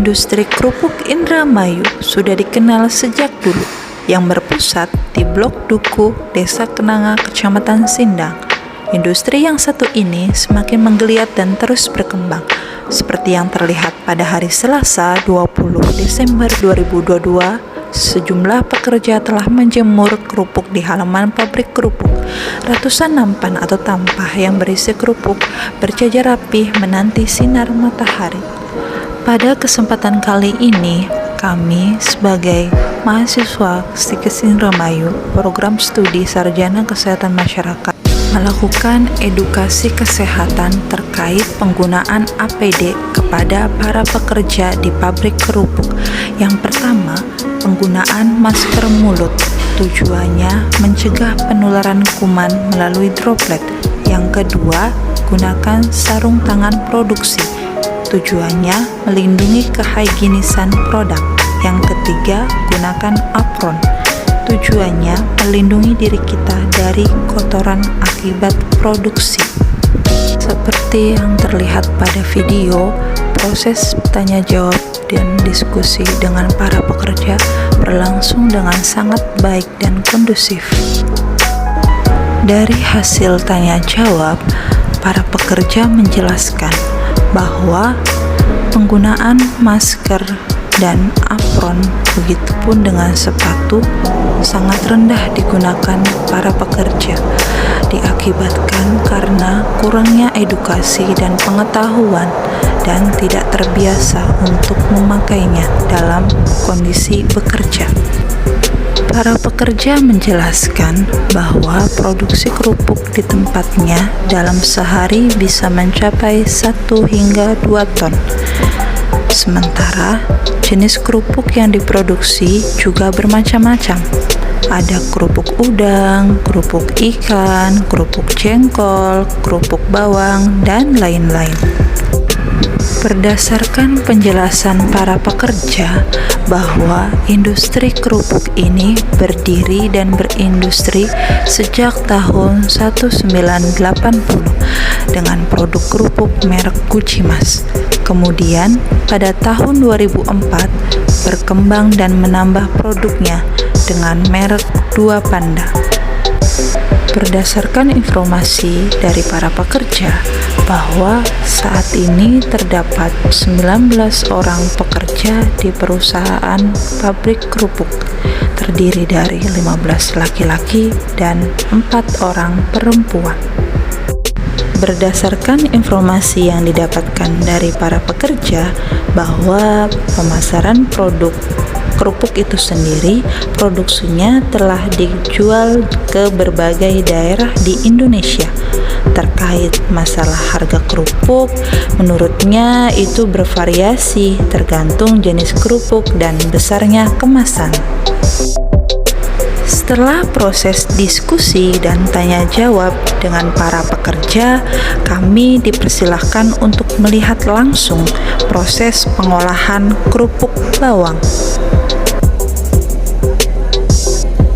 Industri kerupuk Indramayu sudah dikenal sejak dulu, yang berpusat di Blok Duku, Desa Kenanga, Kecamatan Sindang. Industri yang satu ini semakin menggeliat dan terus berkembang, seperti yang terlihat pada hari Selasa 20 Desember 2022. Sejumlah pekerja telah menjemur kerupuk di halaman pabrik kerupuk. Ratusan nampan atau tampah yang berisi kerupuk berjajar rapih menanti sinar matahari. Pada kesempatan kali ini, kami sebagai mahasiswa Stikes Indramayu Program Studi Sarjana Kesehatan Masyarakat melakukan edukasi kesehatan terkait penggunaan APD kepada para pekerja di pabrik kerupuk. Yang pertama, penggunaan masker mulut. Tujuannya mencegah penularan kuman melalui droplet. Yang kedua, gunakan sarung tangan produksi. Tujuannya melindungi kehigienisan produk. Yang ketiga, gunakan apron. Tujuannya melindungi diri kita dari kotoran akibat produksi. Seperti yang terlihat pada video, proses tanya jawab dan diskusi dengan para pekerja berlangsung dengan sangat baik dan kondusif. Dari hasil tanya jawab, para pekerja menjelaskan bahwa penggunaan masker dan apron, begitupun dengan sepatu, sangat rendah digunakan para pekerja, diakibatkan karena kurangnya edukasi dan pengetahuan dan tidak terbiasa untuk memakainya dalam kondisi bekerja. Para pekerja menjelaskan bahwa produksi kerupuk di tempatnya dalam sehari bisa mencapai 1 hingga 2 ton. Sementara jenis kerupuk yang diproduksi juga bermacam-macam. Ada kerupuk udang, kerupuk ikan, kerupuk jengkol, kerupuk bawang, dan lain-lain. Berdasarkan penjelasan para pekerja bahwa industri kerupuk ini berdiri dan berindustri sejak tahun 1980 dengan produk kerupuk merek Gucimas. Kemudian pada tahun 2004 berkembang dan menambah produknya dengan merek Dua Panda. Berdasarkan informasi dari para pekerja bahwa saat ini terdapat 19 orang pekerja di perusahaan pabrik kerupuk, terdiri dari 15 laki-laki dan 4 orang perempuan. Berdasarkan informasi yang didapatkan dari para pekerja bahwa pemasaran produk kerupuk itu sendiri, produksinya telah dijual ke berbagai daerah di Indonesia. Terkait masalah harga kerupuk, menurutnya itu bervariasi tergantung jenis kerupuk dan besarnya kemasan. Setelah proses diskusi dan tanya jawab dengan para pekerja, kami dipersilahkan untuk melihat langsung proses pengolahan kerupuk bawang.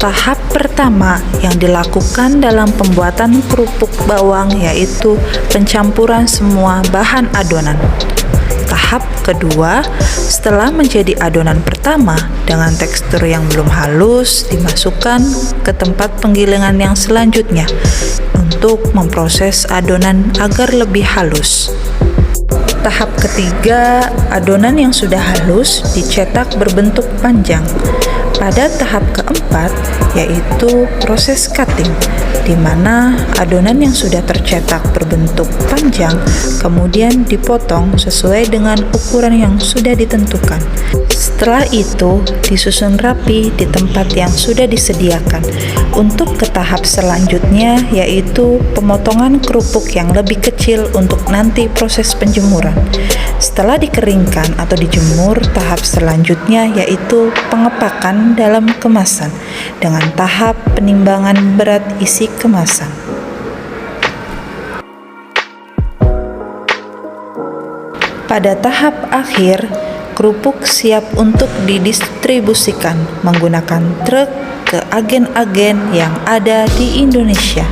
Tahap pertama yang dilakukan dalam pembuatan kerupuk bawang yaitu pencampuran semua bahan adonan. Tahap kedua, setelah menjadi adonan pertama dengan tekstur yang belum halus, dimasukkan ke tempat penggilingan yang selanjutnya untuk memproses adonan agar lebih halus. Tahap ketiga, adonan yang sudah halus dicetak berbentuk panjang. Pada tahap keempat, yaitu proses cutting, di mana adonan yang sudah tercetak berbentuk panjang kemudian dipotong sesuai dengan ukuran yang sudah ditentukan. Setelah itu, disusun rapi di tempat yang sudah disediakan. Untuk ke tahap selanjutnya, yaitu pemotongan kerupuk yang lebih kecil untuk nanti proses penjemuran. Setelah dikeringkan atau dijemur, tahap selanjutnya yaitu pengepakan dalam kemasan dengan tahap penimbangan berat isi kemasan. Pada tahap akhir, kerupuk siap untuk didistribusikan menggunakan truk ke agen-agen yang ada di Indonesia.